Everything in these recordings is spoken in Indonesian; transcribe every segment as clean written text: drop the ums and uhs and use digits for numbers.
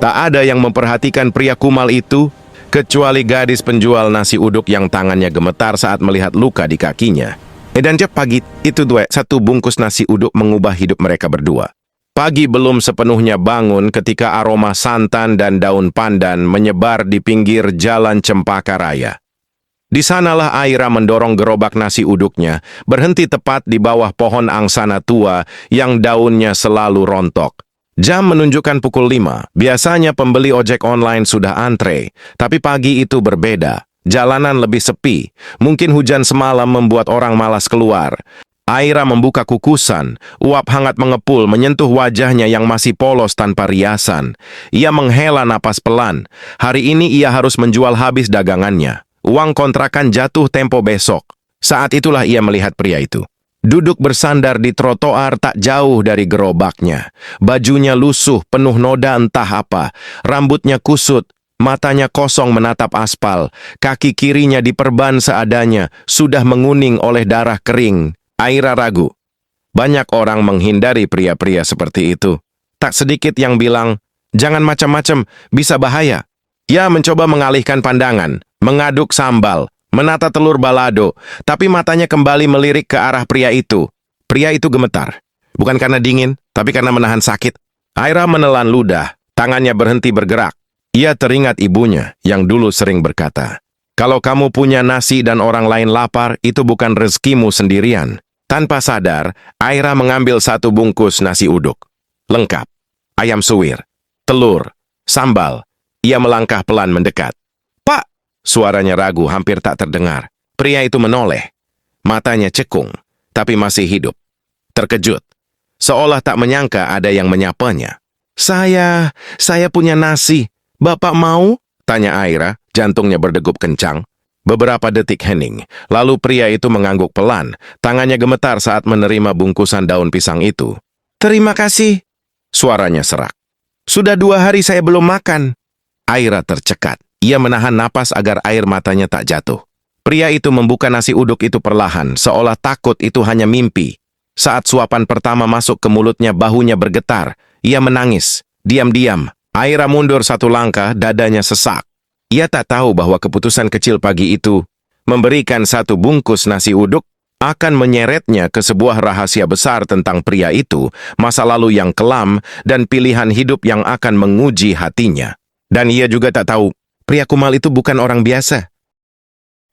Tak ada yang memperhatikan pria kumal itu, kecuali gadis penjual nasi uduk yang tangannya gemetar saat melihat luka di kakinya. Dan pagi itu satu bungkus nasi uduk mengubah hidup mereka berdua. Pagi belum sepenuhnya bangun ketika aroma santan dan daun pandan menyebar di pinggir jalan Cempaka Raya. Di sanalah Aira mendorong gerobak nasi uduknya, berhenti tepat di bawah pohon angsana tua yang daunnya selalu rontok. Jam menunjukkan pukul 5. Biasanya pembeli ojek online sudah antre, tapi pagi itu berbeda. Jalanan lebih sepi. Mungkin hujan semalam membuat orang malas keluar. Aira membuka kukusan. Uap hangat mengepul menyentuh wajahnya yang masih polos tanpa riasan. Ia menghela napas pelan. Hari ini ia harus menjual habis dagangannya. Uang kontrakan jatuh tempo besok. Saat itulah ia melihat pria itu. Duduk bersandar di trotoar tak jauh dari gerobaknya. Bajunya lusuh, penuh noda entah apa. Rambutnya kusut, matanya kosong menatap aspal. Kaki kirinya diperban seadanya, sudah menguning oleh darah kering. Aira ragu. Banyak orang menghindari pria-pria seperti itu. Tak sedikit yang bilang, jangan macam-macam, bisa bahaya. Ia mencoba mengalihkan pandangan, mengaduk sambal, menata telur balado, tapi matanya kembali melirik ke arah pria itu. Pria itu gemetar. Bukan karena dingin, tapi karena menahan sakit. Aira menelan ludah, tangannya berhenti bergerak. Ia teringat ibunya yang dulu sering berkata, kalau kamu punya nasi dan orang lain lapar, itu bukan rezekimu sendirian. Tanpa sadar, Aira mengambil satu bungkus nasi uduk. Lengkap. Ayam suwir, telur, sambal. Ia melangkah pelan mendekat. Pak! Suaranya ragu, hampir tak terdengar. Pria itu menoleh. Matanya cekung, tapi masih hidup. Terkejut. Seolah tak menyangka ada yang menyapanya. Saya punya nasi. Bapak mau? Tanya Aira, jantungnya berdegup kencang. Beberapa detik hening, lalu pria itu mengangguk pelan. Tangannya gemetar saat menerima bungkusan daun pisang itu. Terima kasih. Suaranya serak. Sudah 2 hari saya belum makan. Aira tercekat. Ia menahan napas agar air matanya tak jatuh. Pria itu membuka nasi uduk itu perlahan, seolah takut itu hanya mimpi. Saat suapan pertama masuk ke mulutnya, bahunya bergetar. Ia menangis. Diam-diam, Aira mundur 1 langkah, dadanya sesak. Ia tak tahu bahwa keputusan kecil pagi itu, memberikan 1 bungkus nasi uduk, akan menyeretnya ke sebuah rahasia besar tentang pria itu, masa lalu yang kelam, dan pilihan hidup yang akan menguji hatinya. Dan ia juga tak tahu, pria kumal itu bukan orang biasa.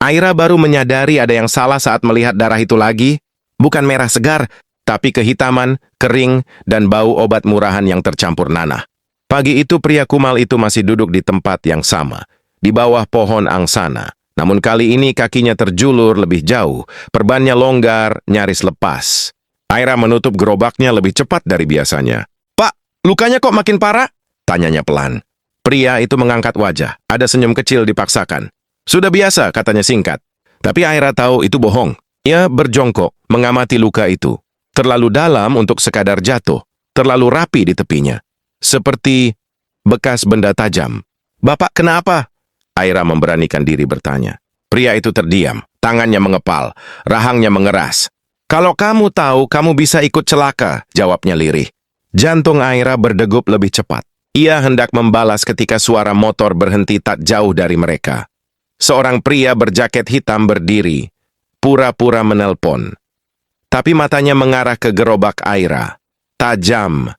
Aira baru menyadari ada yang salah saat melihat darah itu lagi. Bukan merah segar, tapi kehitaman, kering, dan bau obat murahan yang tercampur nanah. Pagi itu pria kumal itu masih duduk di tempat yang sama, di bawah pohon angsana. Namun kali ini kakinya terjulur lebih jauh, perbannya longgar, nyaris lepas. Aira menutup gerobaknya lebih cepat dari biasanya. Pak, lukanya kok makin parah? Tanyanya pelan. Pria itu mengangkat wajah, ada senyum kecil dipaksakan. Sudah biasa, katanya singkat. Tapi Aira tahu itu bohong. Ia berjongkok, mengamati luka itu. Terlalu dalam untuk sekadar jatuh, terlalu rapi di tepinya. Seperti bekas benda tajam. Bapak kenapa? Aira memberanikan diri bertanya. Pria itu terdiam, tangannya mengepal, rahangnya mengeras. Kalau kamu tahu, kamu bisa ikut celaka, jawabnya lirih. Jantung Aira berdegup lebih cepat. Ia hendak membalas ketika suara motor berhenti tak jauh dari mereka. Seorang pria berjaket hitam berdiri, pura-pura menelpon. Tapi matanya mengarah ke gerobak Aira. Tajam.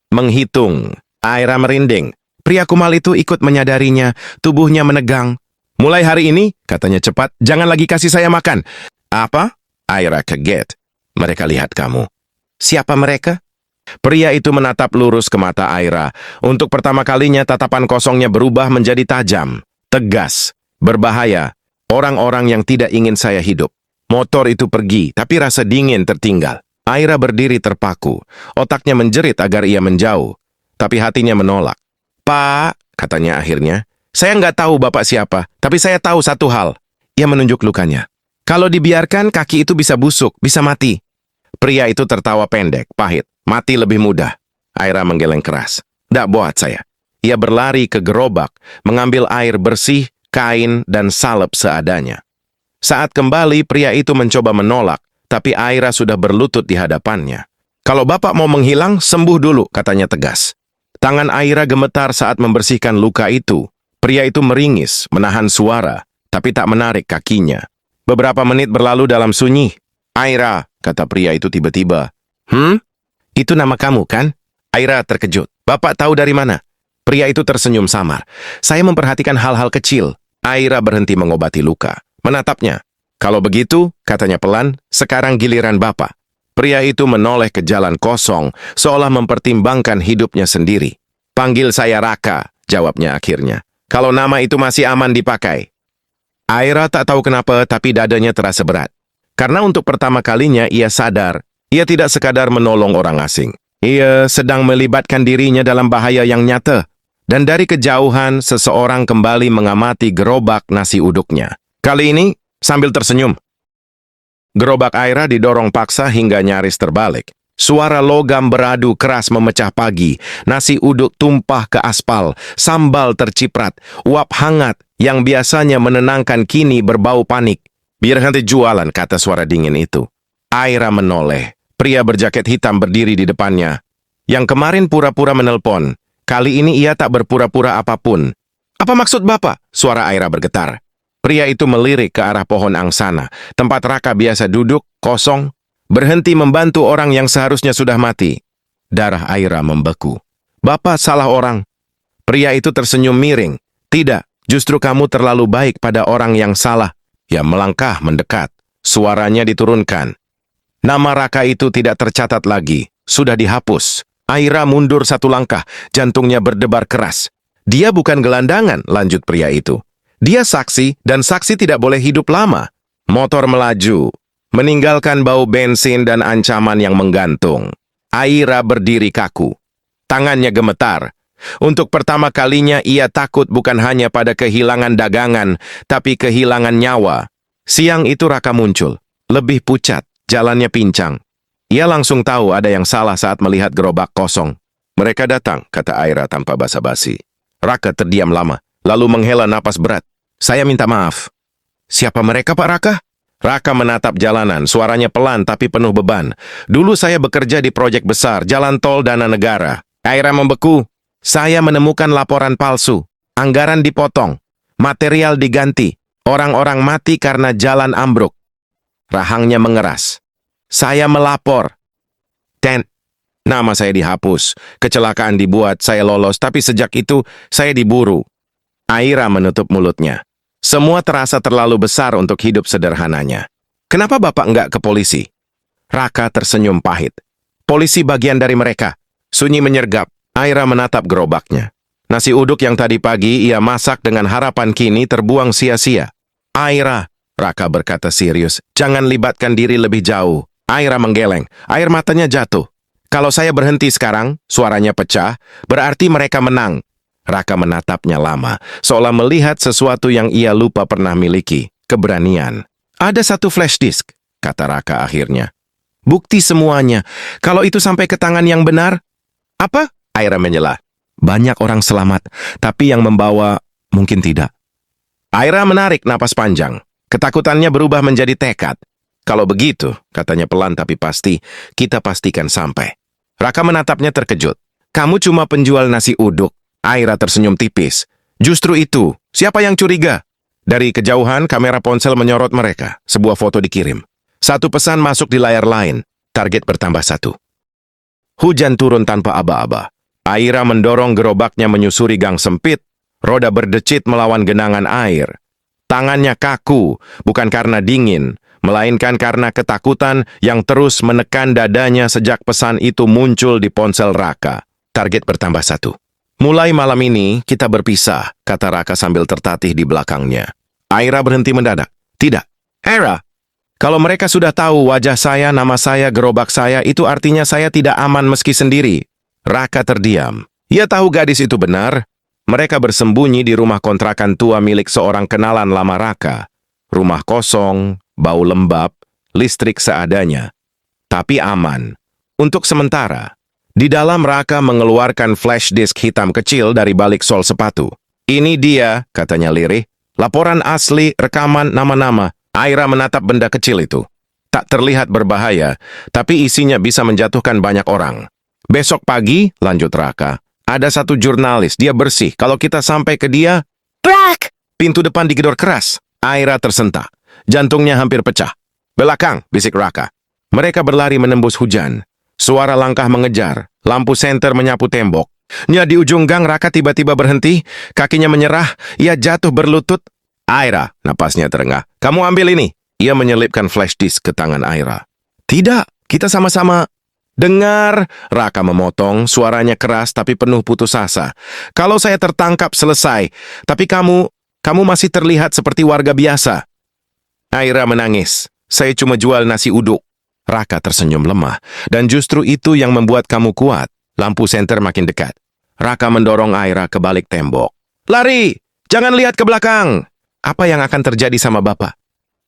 Menghitung. Aira merinding. Pria kumal itu ikut menyadarinya, tubuhnya menegang. Mulai hari ini, katanya cepat, jangan lagi kasih saya makan. Apa? Aira kaget. Mereka lihat kamu. Siapa mereka? Pria itu menatap lurus ke mata Aira. Untuk pertama kalinya tatapan kosongnya berubah menjadi tajam, tegas, berbahaya. Orang-orang yang tidak ingin saya hidup. Motor itu pergi, tapi rasa dingin tertinggal. Aira berdiri terpaku. Otaknya menjerit agar ia menjauh. Tapi hatinya menolak. Pak, katanya akhirnya, saya nggak tahu Bapak siapa, tapi saya tahu satu hal. Ia menunjuk lukanya. Kalau dibiarkan, kaki itu bisa busuk, bisa mati. Pria itu tertawa pendek, pahit. Mati lebih mudah. Aira menggeleng keras. Nggak buat saya. Ia berlari ke gerobak, mengambil air bersih, kain, dan salep seadanya. Saat kembali, pria itu mencoba menolak, tapi Aira sudah berlutut di hadapannya. Kalau Bapak mau menghilang, sembuh dulu, katanya tegas. Tangan Aira gemetar saat membersihkan luka itu. Pria itu meringis, menahan suara, tapi tak menarik kakinya. Beberapa menit berlalu dalam sunyi. Aira, kata pria itu tiba-tiba. Itu nama kamu, kan? Aira terkejut. Bapak tahu dari mana? Pria itu tersenyum samar. Saya memperhatikan hal-hal kecil. Aira berhenti mengobati luka. Menatapnya. Kalau begitu, katanya pelan, sekarang giliran Bapak. Pria itu menoleh ke jalan kosong, seolah mempertimbangkan hidupnya sendiri. Panggil saya Raka, jawabnya akhirnya. Kalau nama itu masih aman dipakai. Aira tak tahu kenapa, tapi dadanya terasa berat. Karena untuk pertama kalinya ia sadar, ia tidak sekadar menolong orang asing. Ia sedang melibatkan dirinya dalam bahaya yang nyata. Dan dari kejauhan, seseorang kembali mengamati gerobak nasi uduknya. Kali ini, sambil tersenyum. Gerobak Aira didorong paksa hingga nyaris terbalik. Suara logam beradu keras memecah pagi. Nasi uduk tumpah ke aspal, sambal terciprat, uap hangat yang biasanya menenangkan kini berbau panik. Biar nanti jualan, kata suara dingin itu. Aira menoleh. Pria berjaket hitam berdiri di depannya. Yang kemarin pura-pura menelpon. Kali ini ia tak berpura-pura apapun. Apa maksud Bapak? Suara Aira bergetar. Pria itu melirik ke arah pohon angsana, tempat Raka biasa duduk, kosong, berhenti membantu orang yang seharusnya sudah mati. Darah Aira membeku. Bapak salah orang. Pria itu tersenyum miring. Tidak, justru kamu terlalu baik pada orang yang salah. Ia melangkah mendekat. Suaranya diturunkan. Nama Raka itu tidak tercatat lagi. Sudah dihapus. Aira mundur satu langkah, jantungnya berdebar keras. Dia bukan gelandangan, lanjut pria itu. Dia saksi, dan saksi tidak boleh hidup lama. Motor melaju, meninggalkan bau bensin dan ancaman yang menggantung. Aira berdiri kaku. Tangannya gemetar. Untuk pertama kalinya ia takut bukan hanya pada kehilangan dagangan, tapi kehilangan nyawa. Siang itu Raka muncul. Lebih pucat, jalannya pincang. Ia langsung tahu ada yang salah saat melihat gerobak kosong. Mereka datang, kata Aira tanpa basa-basi. Raka terdiam lama, lalu menghela napas berat. Saya minta maaf. Siapa mereka, Pak Raka? Raka menatap jalanan, suaranya pelan tapi penuh beban. Dulu saya bekerja di proyek besar, jalan tol dana negara. Aira membeku. Saya menemukan laporan palsu. Anggaran dipotong. Material diganti. Orang-orang mati karena jalan ambruk. Rahangnya mengeras. Saya melapor. Nama saya dihapus. Kecelakaan dibuat, saya lolos, tapi sejak itu saya diburu. Aira menutup mulutnya. Semua terasa terlalu besar untuk hidup sederhananya. Kenapa Bapak enggak ke polisi? Raka tersenyum pahit. Polisi bagian dari mereka. Sunyi menyergap. Aira menatap gerobaknya. Nasi uduk yang tadi pagi ia masak dengan harapan kini terbuang sia-sia. Aira, Raka berkata serius, jangan libatkan diri lebih jauh. Aira menggeleng. Air matanya jatuh. Kalau saya berhenti sekarang, suaranya pecah, berarti mereka menang. Raka menatapnya lama, seolah melihat sesuatu yang ia lupa pernah miliki, keberanian. Ada satu flash disk, kata Raka akhirnya. Bukti semuanya. Kalau itu sampai ke tangan yang benar. Apa? Aira menyela. Banyak orang selamat, tapi yang membawa mungkin tidak. Aira menarik napas panjang. Ketakutannya berubah menjadi tekad. Kalau begitu, katanya pelan tapi pasti, kita pastikan sampai. Raka menatapnya terkejut. Kamu cuma penjual nasi uduk. Aira tersenyum tipis. Justru itu, siapa yang curiga? Dari kejauhan, kamera ponsel menyorot mereka. Sebuah foto dikirim. Satu pesan masuk di layar lain. Target bertambah 1. Hujan turun tanpa aba-aba. Aira mendorong gerobaknya menyusuri gang sempit. Roda berdecit melawan genangan air. Tangannya kaku, bukan karena dingin, melainkan karena ketakutan yang terus menekan dadanya sejak pesan itu muncul di ponsel Raka. Target bertambah 1. Mulai malam ini, kita berpisah, kata Raka sambil tertatih di belakangnya. Aira berhenti mendadak. Tidak. Aira, kalau mereka sudah tahu wajah saya, nama saya, gerobak saya, itu artinya saya tidak aman meski sendiri. Raka terdiam. Ia tahu gadis itu benar. Mereka bersembunyi di rumah kontrakan tua milik seorang kenalan lama Raka. Rumah kosong, bau lembab, listrik seadanya. Tapi aman. Untuk sementara. Di dalam Raka mengeluarkan flash disk hitam kecil dari balik sol sepatu. Ini dia, katanya lirih. Laporan asli, rekaman, nama-nama. Aira menatap benda kecil itu. Tak terlihat berbahaya, tapi isinya bisa menjatuhkan banyak orang. Besok pagi, lanjut Raka, Ada satu jurnalis, dia bersih. Kalau kita sampai ke dia, Brak! pintu depan digedor keras. Aira tersentak. Jantungnya hampir pecah. Belakang, bisik Raka. Mereka berlari menembus hujan. Suara langkah mengejar. Lampu senter menyapu tembok. Di ujung gang, Raka tiba-tiba berhenti. Kakinya menyerah. Ia jatuh berlutut. Aira, napasnya terengah. Kamu ambil ini. Ia menyelipkan flash disk ke tangan Aira. Tidak, kita sama-sama. Dengar, Raka memotong, suaranya keras tapi penuh putus asa. Kalau saya tertangkap selesai, tapi kamu masih terlihat seperti warga biasa. Aira menangis. Saya cuma jual nasi uduk. Raka tersenyum lemah, dan justru itu yang membuat kamu kuat. Lampu senter makin dekat. Raka mendorong Aira ke balik tembok. Lari! Jangan lihat ke belakang! Apa yang akan terjadi sama Bapak?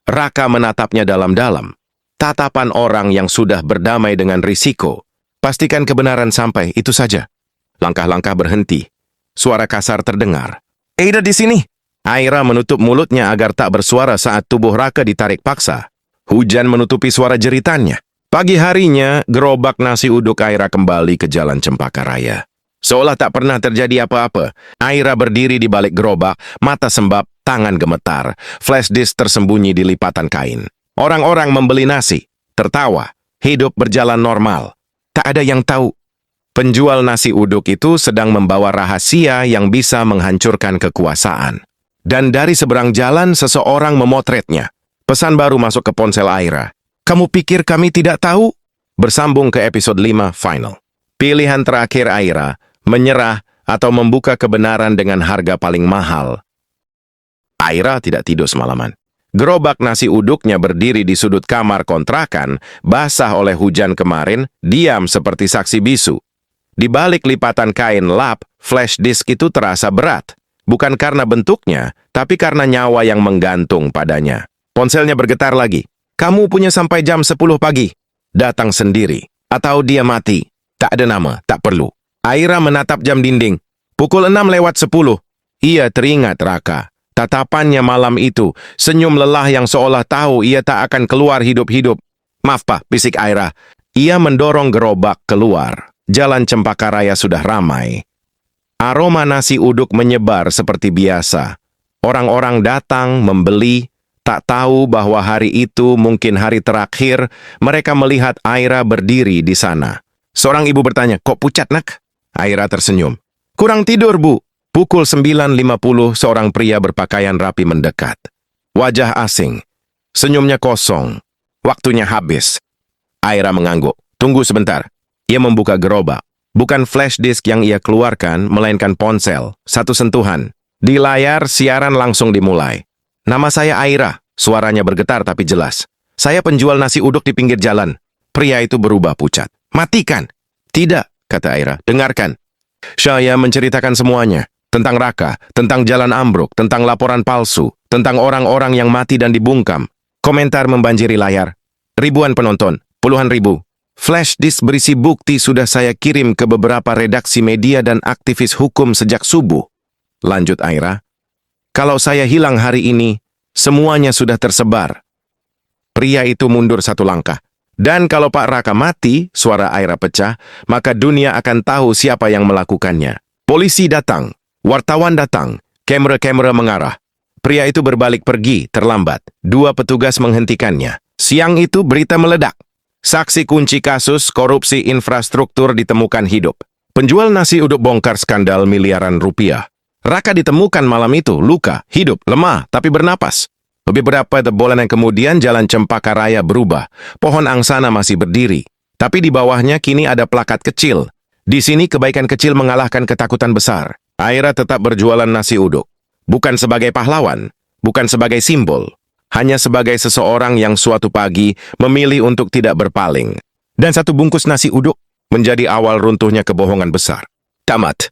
Raka menatapnya dalam-dalam. Tatapan orang yang sudah berdamai dengan risiko. Pastikan kebenaran sampai, itu saja. Langkah-langkah berhenti. Suara kasar terdengar. Ada di sini. Aira menutup mulutnya agar tak bersuara saat tubuh Raka ditarik paksa. Hujan menutupi suara jeritannya. Pagi harinya, gerobak nasi uduk Aira kembali ke Jalan Cempaka Raya. Seolah tak pernah terjadi apa-apa. Aira berdiri di balik gerobak, mata sembab, tangan gemetar. Flash disk tersembunyi di lipatan kain. Orang-orang membeli nasi, tertawa, hidup berjalan normal. Tak ada yang tahu. Penjual nasi uduk itu sedang membawa rahasia yang bisa menghancurkan kekuasaan. Dan dari seberang jalan, seseorang memotretnya. Pesan baru masuk ke ponsel Aira. Kamu pikir kami tidak tahu? Bersambung ke episode 5 final. Pilihan terakhir Aira, menyerah atau membuka kebenaran dengan harga paling mahal. Aira tidak tidur semalaman. Gerobak nasi uduknya berdiri di sudut kamar kontrakan, basah oleh hujan kemarin, diam seperti saksi bisu. Di balik lipatan kain lap, flash disk itu terasa berat. Bukan karena bentuknya, tapi karena nyawa yang menggantung padanya. Ponselnya bergetar lagi. Kamu punya sampai jam 10 pagi. Datang sendiri. Atau dia mati. Tak ada nama, tak perlu. Aira menatap jam dinding. Pukul 6:10. Ia teringat Raka. Tatapannya malam itu, senyum lelah yang seolah tahu ia tak akan keluar hidup-hidup. Maaf Pak, bisik Aira. Ia mendorong gerobak keluar. Jalan Cempaka Raya sudah ramai. Aroma nasi uduk menyebar seperti biasa. Orang-orang datang, membeli, tak tahu bahwa hari itu mungkin hari terakhir mereka melihat Aira berdiri di sana. Seorang ibu bertanya, kok pucat nak? Aira tersenyum. Kurang tidur Bu. Pukul 9:50 seorang pria berpakaian rapi mendekat. Wajah asing. Senyumnya kosong. Waktunya habis. Aira mengangguk. Tunggu sebentar. Ia membuka gerobak. Bukan flash disk yang ia keluarkan, melainkan ponsel. Satu sentuhan. Di layar, siaran langsung dimulai. Nama saya Aira. Suaranya bergetar tapi jelas. Saya penjual nasi uduk di pinggir jalan. Pria itu berubah pucat. Matikan. Tidak, kata Aira. Dengarkan. Saya menceritakan semuanya. Tentang Raka, tentang jalan ambruk, tentang laporan palsu, tentang orang-orang yang mati dan dibungkam. Komentar membanjiri layar. Ribuan penonton, puluhan ribu. Flash disk berisi bukti sudah saya kirim ke beberapa redaksi media dan aktivis hukum sejak subuh. Lanjut Aira. Kalau saya hilang hari ini, semuanya sudah tersebar. Pria itu mundur satu langkah. Dan kalau Pak Raka mati, suara Aira pecah, maka dunia akan tahu siapa yang melakukannya. Polisi datang. Wartawan datang, kamera-kamera mengarah. Pria itu berbalik pergi, terlambat. Dua petugas menghentikannya. Siang itu berita meledak. Saksi kunci kasus korupsi infrastruktur ditemukan hidup. Penjual nasi uduk bongkar skandal miliaran rupiah. Raka ditemukan malam itu, luka, hidup, lemah, tapi bernapas. Beberapa bulan yang kemudian Jalan Cempaka Raya berubah. Pohon angsana masih berdiri. Tapi di bawahnya kini ada plakat kecil. Di sini kebaikan kecil mengalahkan ketakutan besar. Aira tetap berjualan nasi uduk. Bukan sebagai pahlawan, bukan sebagai simbol, hanya sebagai seseorang yang suatu pagi memilih untuk tidak berpaling. Dan satu bungkus nasi uduk menjadi awal runtuhnya kebohongan besar. Tamat.